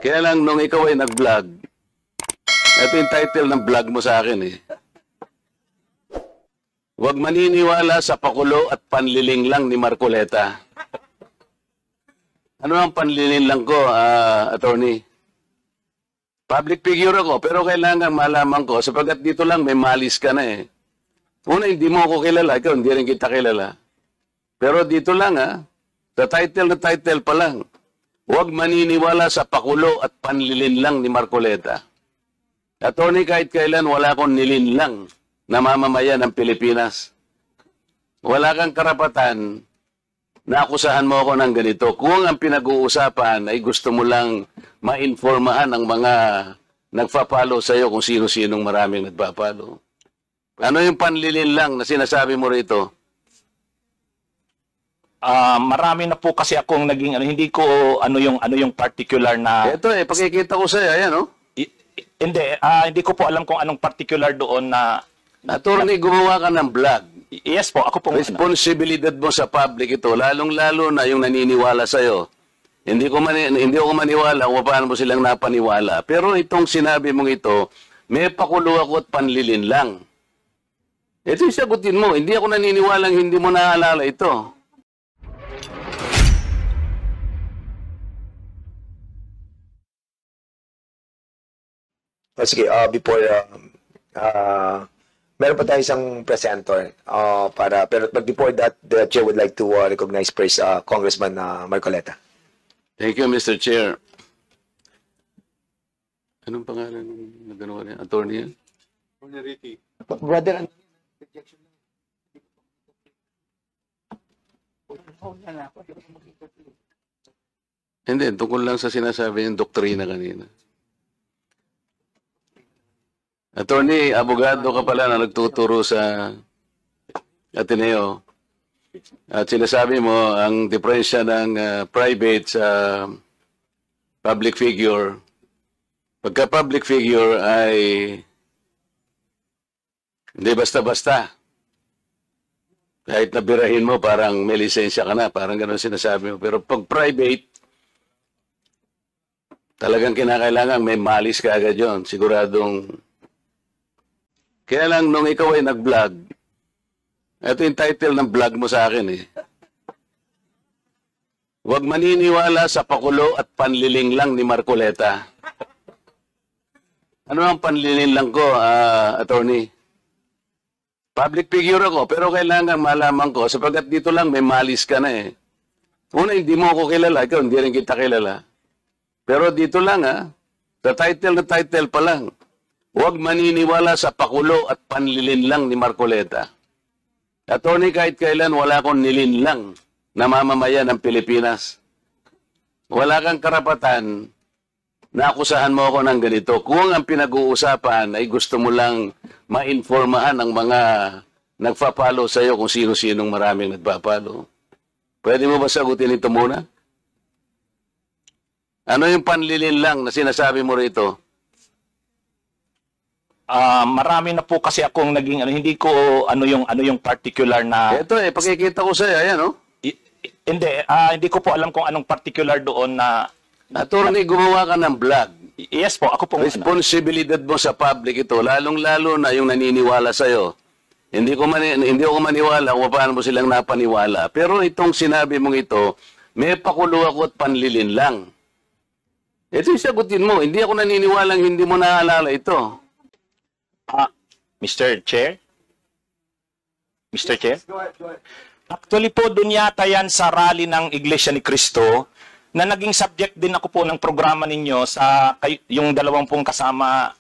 Kaya lang nung ikaw ay nag-vlog, ito yung title ng vlog mo sa akin eh. Huwag maniniwala sa pakulo at panlilinglang ni Marcoleta. Ano ang panlilinglang ko, attorney? Public figure ako, pero kailangan malaman ko, sapagkat dito lang may malis ka na eh. Una, hindi mo ako kilala, ikaw hindi rin kita kilala. Pero dito lang sa title na title pa lang, huwag maniniwala sa pakulo at panlilinlang ni Marcoleta. Attorney, kahit kailan wala akong nilinlang na mamamayan ng Pilipinas. Wala kang karapatan na akusahan mo ako ng ganito. Kung ang pinag-uusapan ay gusto mo lang ma-informahan ang mga nagpa-follow sa'yo kung sino-sinong maraming nagpa-follow. Ano yung panlilinlang na sinasabi mo rito? Marami na po kasi akong naging hindi ko ano yung particular na Ito pakikita ko sa'yo, ayan hindi ko po alam kung anong particular doon na attorney, gumawa ka ng vlog. yes po, ako po Responsibilidad mo sa public ito, lalong-lalo na yung naniniwala sa'yo. Hindi ako maniwala kung paano mo silang napaniwala. Pero itong sinabi mong ito, may pakulo ako at panlilinlang. Ito yung sagutin mo. Hindi ako naniniwalang hindi mo naalala ito. Sige, before meron pa tayo isang presenter but before that, the chair would like to recognize first Congressman Marcoleta. Thank you, Mr. Chair. Anong pangalan ng gano'n niya? Attorney yan? Attorney Ricky. Brother, Hindi, tungkol lang sa sinasabi yung doktrina kanina. Attorney, abogado ka pala na nagtuturo sa Ateneo. At sinasabi mo, ang diferensya ng private sa public figure, pagka public figure ay hindi basta-basta. Kahit nabirahin mo, parang may lisensya ka na, parang gano'n sinasabi mo. Pero pag private, talagang kinakailangan may malis ka agad yun. Siguradong. Kaya lang nung ikaw ay nag-vlog, ito yung title ng vlog mo sa akin eh. Huwag maniniwala sa pakulo at panlilinglang ni Marcoleta. Ano ang panlilinglang ko, attorney? Public figure ako, pero kailangan malaman ko, sapagkat dito lang may malis ka na eh. Una, hindi mo ako kilala, ikaw hindi rin kita kilala. Pero dito lang sa title na title pa lang, huwag maniniwala sa pakulo at panlilinlang ni Marcoleta. Attorney, kahit kailan wala akong nilinlang na mamamayan ng Pilipinas. Wala kang karapatan na akusahan mo ako ng ganito. Kung ang pinag-uusapan ay gusto mo lang ma-informahan ang mga nagpa-follow sa'yo kung sino-sinong maraming nagpa-follow. Pwede mo ba sagutin ito muna? Ano yung panlilinlang na sinasabi mo rito? Marami na po kasi akong naging hindi ko ano yung particular na Ito pakikita ko sa'yo, ayan hindi ko po alam kung anong particular doon na attorney, gumawa ka ng vlog. yes po, ako po Responsibilidad mo sa public ito, lalong-lalo na yung naniniwala sa'yo. Hindi ako maniwala kung paano mo silang napaniwala. Pero itong sinabi mong ito, may pakulo ako at panlilinlang. Ito yung sagutin mo. Hindi ako naniniwalang hindi mo naalala ito. Mr. Chair? Mr. Chair? Go ahead. Actually po, dun yata yan sa rally ng Iglesia ni Cristo na naging subject din ako po ng programa ninyo sa yung dalawang pong kasama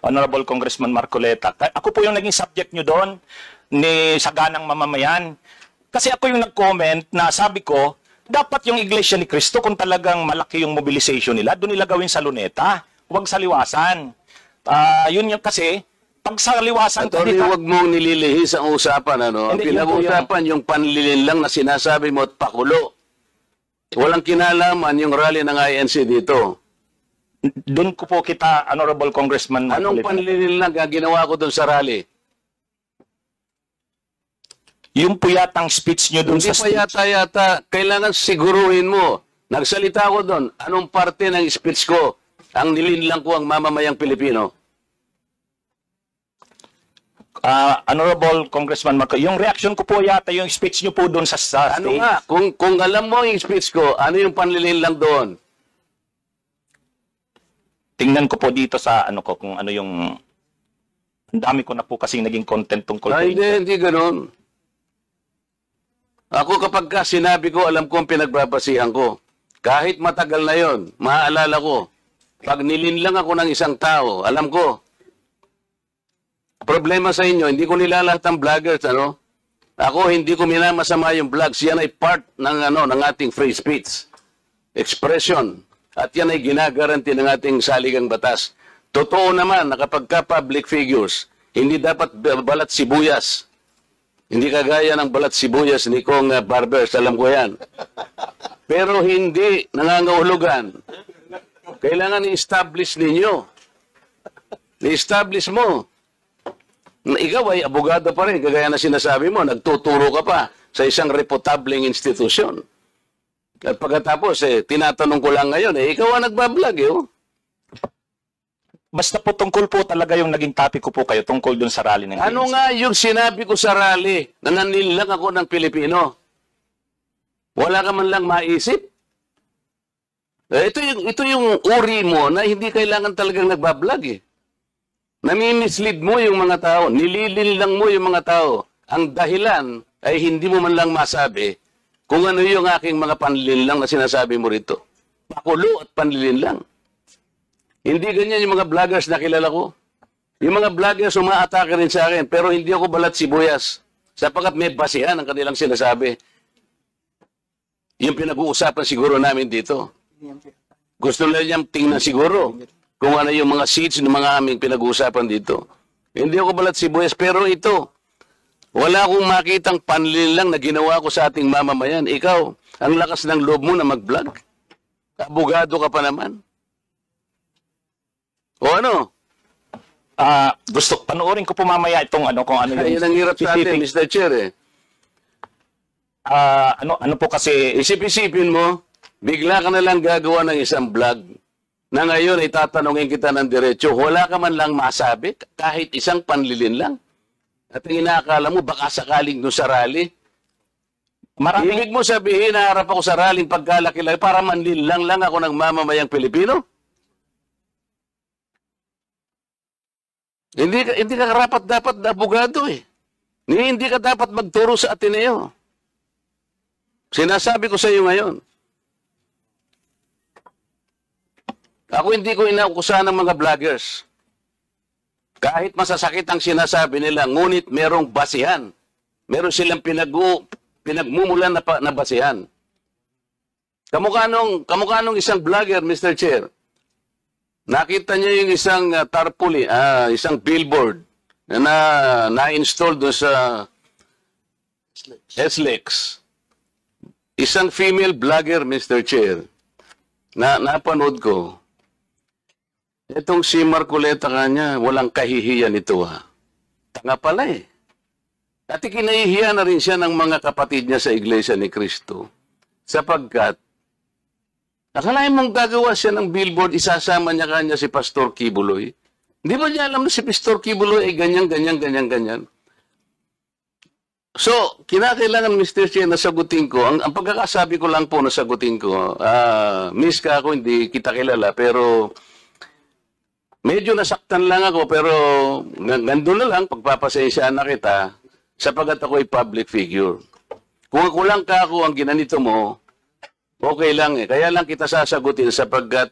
Honorable Congressman Marcoleta. Ako po yung naging subject nyo doon ni Saganang Mamamayan. Kasi ako yung nag-comment na sabi ko, dapat yung Iglesia ni Cristo kung talagang malaki yung mobilization nila, doon nila gawin sa Luneta, huwag sa Liwasan. Yun yung kasi, pag sa Liwasan... Attorney, huwag mong nililihis ang usapan. Ang pinag-uusapan yung panlilinlang na sinasabi mo at pakulo. Walang kinalaman yung rally ng INC dito. Doon ko po kita, Honorable Congressman Marcoleta. Anong panlilinlang ginawa ko doon sa rally? Yung po yatang speech nyo doon sa Hindi pa yata, kailangan siguruhin mo Nagsalita ako doon. Anong parte ng speech ko ang nilinlang ko ang mamamayang Pilipino? Honorable Congressman Marco, yung reaction ko po yata yung speech niyo po doon sa Ano stage. nga? Kung alam mo yung speech ko, ano yung panlilinlang doon? Tingnan ko po dito sa ano ko kung ano yung ang dami ko na po kasing naging content tungkol Ay, po. hindi ganun. Ako kapag ka sinabi ko, alam ko ang pinagbabasihan ko. Kahit matagal na yon, maaalala ko. Pag nilinlang ako ng isang tao, alam ko. Problema sa inyo, hindi ko nilalahat ang vloggers, ano? Ako, hindi ko minamasama yung vlogs. Yan ay part ng ating free speech. Expression. At yan ay ginagaranti ng ating saligang batas. Totoo naman na kapag ka public figures, hindi dapat balat sibuyas. Hindi kagaya ng balat sibuyas ni Kong Barbers, alam ko yan. Pero hindi nangangahulugan. Kailangan i-establish ninyo. I-establish mo. Ikaw ay abogado pa rin, kagaya na sinasabi mo, nagtuturo ka pa sa isang reputabling institusyon. At pagkatapos, tinatanong ko lang ngayon, ikaw ang nagbablog, oh. Basta po tungkol po talaga yung naging topic ko po kayo tungkol dun sa rally ng Ano ANC. nga yung sinabi ko sa rally na nanilang ako ng Pilipino? Wala ka man lang maisip? Ito yung uri mo na hindi kailangan talagang nagbablog, eh. Nami-mislead mo yung mga tao, nilililang mo yung mga tao. Ang dahilan ay hindi mo man lang masabi kung ano yung aking mga panlilinlang na sinasabi mo rito. Pakulo at panlilinlang. Hindi ganyan yung mga vloggers na kilala ko. Yung mga vloggers umaatake rin sa akin, pero hindi ako balat sibuyas. Sapagkat may basihan ang kanilang sinasabi. Yung pinag-uusapan siguro namin dito. Gusto nila niyang tingnan siguro kung ano yung mga seats ng mga aming pinag-uusapan dito. Hindi ako balat sibuyas, pero ito, wala akong makitang panlilinlang na ginawa ko sa ating mamamayan. Ikaw, ang lakas ng loob mo na mag-vlog. Abogado ka pa naman. O ano? Panoorin ko po mamaya itong ano kung ano Ayun yung ang hirap sa atin, Mr. Chair, eh. ano po kasi Isip-isipin mo, bigla ka na lang gagawa ng isang vlog na ngayon ay tatanungin kita ng diretso, wala ka man lang masabi, kahit isang panlilin lang. At ang inaakala mo, baka sakaling doon sa rally. maraming Ibig mo sabihin, naharap ako sa rallyng pagkalaki-laki para manlilang lang ako ng mamamayang Pilipino? Hindi ka karapat dapat na abogado, eh. Hindi ka dapat magturo sa Ateneo. Sinasabi ko sa iyo ngayon. Ako hindi ko inaukusahan ng mga vloggers. Kahit masasakit ang sinasabi nila, ngunit merong basihan. Meron silang pinagmumulan na basihan. Kamukha nung isang vlogger, Mr. Chair. Nakita niya yung isang tarpaulin, isang billboard na-install doon sa SLEX. Isang female vlogger, Mr. Chair, na napanood ko. Itong si Marcoleta kanya, walang kahihiyan ito, ha. Tanga pala, eh. At ikinahihiya na rin siya ng mga kapatid niya sa Iglesia ni Cristo. Sapagkat, akalain mong gagawa siya ng billboard, isasama niya kanya si Pastor Kibuloy. Hindi ba niya alam na si Pastor Kibuloy ay ganyan. So, kinakailangan, Mr. Chair, na sagutin ko. Ang pagkakasabi ko lang po na sagutin ko, miss ka ako, hindi kita kilala, pero medyo nasaktan lang ako, pero nandun na lang, pagpapasensyaan na kita, sapagat ako ay public figure. Kung ako lang ako ang ginanito mo, okay lang, eh. Kaya lang kita sasagutin sapagkat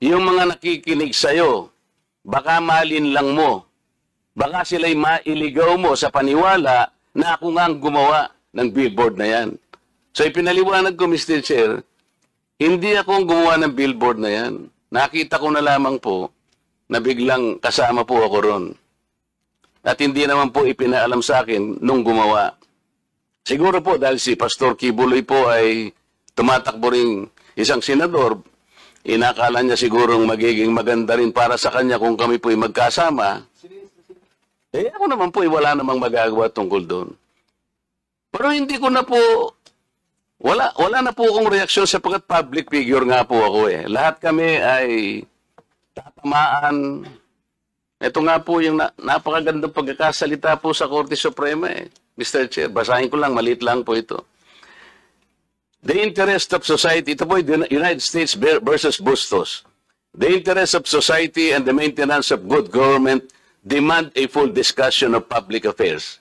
yung mga nakikinig sa'yo, baka malin lang mo. Baka sila'y mailigaw mo sa paniwala na ako nga ang gumawa ng billboard na yan. So ipinaliwanag ko, Mr. Chair, hindi ako ang gumawa ng billboard na yan. Nakita ko na lamang po na biglang kasama po ako ron. At hindi naman po ipinaalam sa akin nung gumawa. Siguro po dahil si Pastor Kibuloy po ay tumatakbo ring isang senador, inakala niya sigurong magiging maganda rin para sa kanya kung kami po'y magkasama. Ako naman po'y wala namang magagawa tungkol doon. Pero hindi ko na po Wala na po akong reaksyon sapagkat public figure nga po ako eh. Lahat kami ay tatamaan. Ito nga po yung napakagandang pagkakasalita po sa Korte Suprema eh. Mr. Chair, basahin ko lang, maliit lang po ito. The interest of society, ito po yung United States versus Bustos. The interest of society and the maintenance of good government demand a full discussion of public affairs.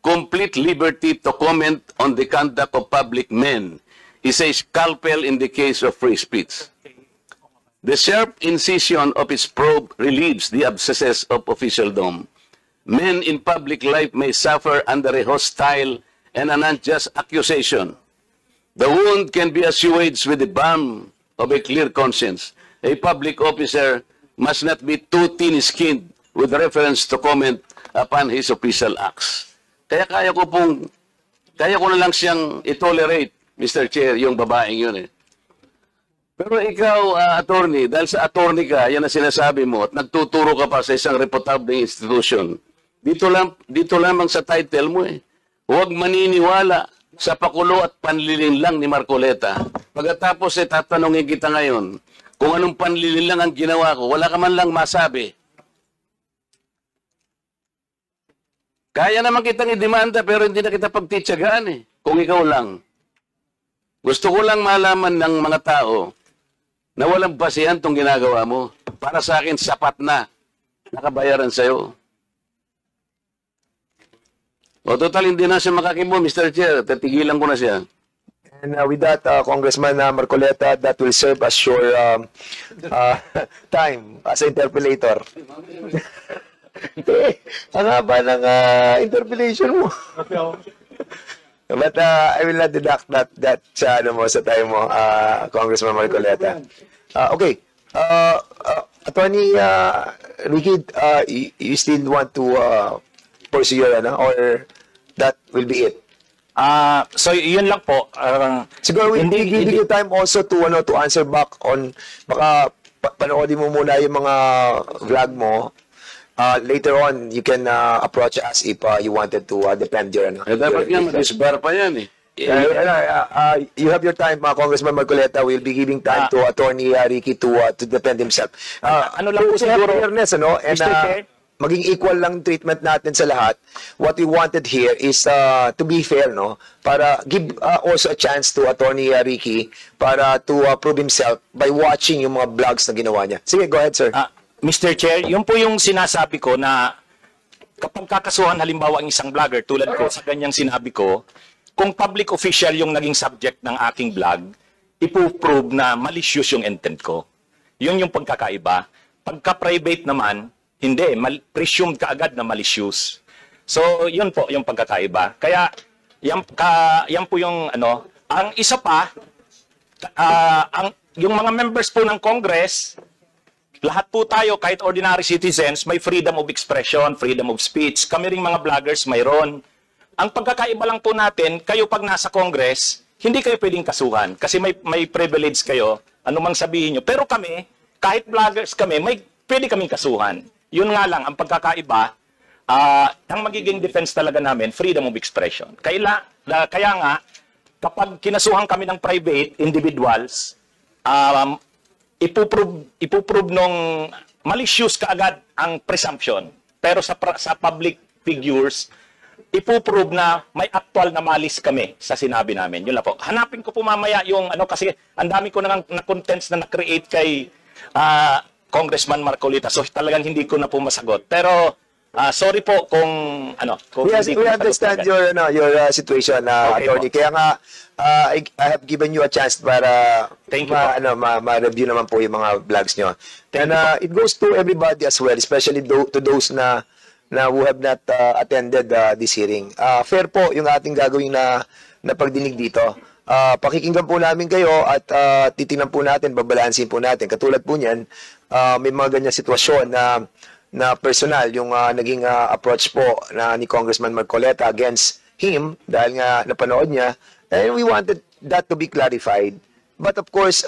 Complete liberty to comment on the conduct of public men is a scalpel in the case of free speech. The sharp incision of its probe relieves the abscesses of officialdom. Men in public life may suffer under a hostile and an unjust accusation. The wound can be assuaged with the balm of a clear conscience. A public officer must not be too thin-skinned with reference to comment upon his official acts. Kaya kaya ko na lang siyang i-tolerate, Mr. Chair, yung babaeng yun eh. Pero ikaw, attorney, dahil sa attorney ka, yan ang sinasabi mo, at nagtuturo ka pa sa isang reputable institution, dito lamang sa title mo eh, huwag maniniwala sa pakulo at panlilinlang ni Marcoleta. Pagkatapos eh, tatanungin kita ngayon, kung anong panlilinlang ang ginawa ko, wala ka man lang masabi. Kaya naman kitang idemanda pero hindi na kita pagtitsagaan eh, kung ikaw lang. Gusto ko lang malaman ng mga tao na walang basihan tong ginagawa mo. Para sa akin, sapat na. Nakabayaran sa'yo. O total, hindi na siya makakimo, Mr. Chair. Tatigilan ko na siya. And with that, Congressman Marcoleta, that will serve as your time as interpolator. Ang haba ng interpolation mo. But I will not deduct that sa time mo, Congressman Marcoleta. Okay. Attorney Ricky, you still want to pursue your, or that will be it? So yun lang po. Siguro hindi give you time also to answer back on, baka panoodin mo muna yung mga vlog mo. Later on, you can approach us if you wanted to defend your... dapat nga, madisbar pa yan eh. You have your time, Congressman Marcoleta. We'll be giving time to Attorney Ricky to defend himself. Ano lang po siguro, fairness, and maging equal lang treatment natin sa lahat. What we wanted here is to be fair, para give also a chance to Attorney Ricky para to prove himself by watching yung mga vlogs na ginawa niya. Sige, go ahead, sir. Mr. Chair, yun po yung sinasabi ko na kapag kakasuhan halimbawa ang isang vlogger tulad ko sa ganyang sinabi ko, kung public official yung naging subject ng aking vlog, ipo-prove na malicious yung intent ko. Yun yung pagkakaiba. Pagka-private naman, hindi, presumed ka agad na malicious. So, yun po yung pagkakaiba. Kaya, yan po yung ang isa pa, yung mga members po ng Congress, lahat po tayo, kahit ordinary citizens, may freedom of expression, freedom of speech. Kami ring mga vloggers, mayroon. Ang pagkakaiba lang po natin, kayo pag nasa Congress, hindi kayo pwedeng kasuhan kasi may privilege kayo, anumang sabihin nyo. Pero kami, kahit vloggers kami, pwede kaming kasuhan. Yun nga lang, ang pagkakaiba, ang magiging defense talaga namin, freedom of expression. Kaya nga, kapag kinasuhan kami ng private individuals, ipuprove nung malicious kaagad ang presumption. Pero sa public figures, ipuprove na may actual na malis kami sa sinabi namin. Yun lang po. Hanapin ko po mamaya yung kasi ang dami ko na contents na na-create kay Congressman Marcoleta. So talagang hindi ko na po masagot. Pero sorry po kung kung we understand your situation, Okay Attorney. Kaya nga I have given you a chance para ma-review naman po yung mga vlogs nyo. And it goes to everybody as well, especially to those na who have not attended this hearing. Fair po yung ating gagawin na pagdinig dito. Pakikinggan po namin kayo at titingnan po natin, babalansin po natin. Katulad po niyan, may mga ganyan sitwasyon na personal yung naging approach po ni Congressman Marcoleta against him dahil nga napanood niya. And we wanted that to be clarified. But of course,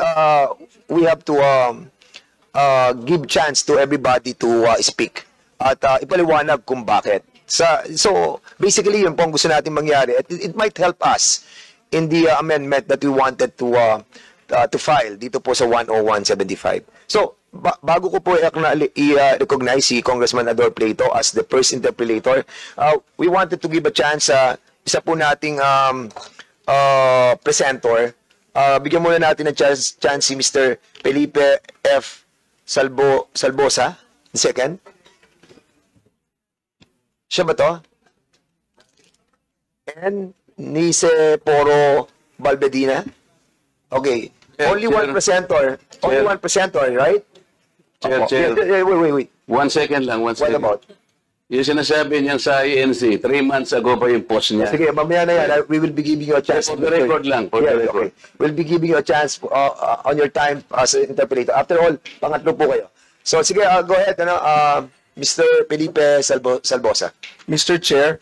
we have to give chance to everybody to speak at ipaliwanag kung bakit. So basically, yun po ang gusto natin mangyari. It might help us amendment that we wanted to file dito po sa 10175. So, bago ko po i-recognize si Congressman Ador Plato as the first interpellator, we wanted to give a chance sa isa po nating presenter. Bigyan muna natin ng chance si Mr. Felipe F. Salbosa. Second. Siya ba to? And Nice Poro Balbedina. Okay. Only one presenter. Only one presenter, right? Chair. Wait. 1 second lang, 1 What second. about? Yung sinasabi niya sa INC, 3 months ago pa yung post niya. Sige, mamaya na yan. We will be giving you a chance. For the record lang, for the record. Okay. We'll be giving you a chance on your time as an interpreter. After all, pangatlo po kayo. So, sige, go ahead, Mr. Felipe Salbosa. Mr. Chair,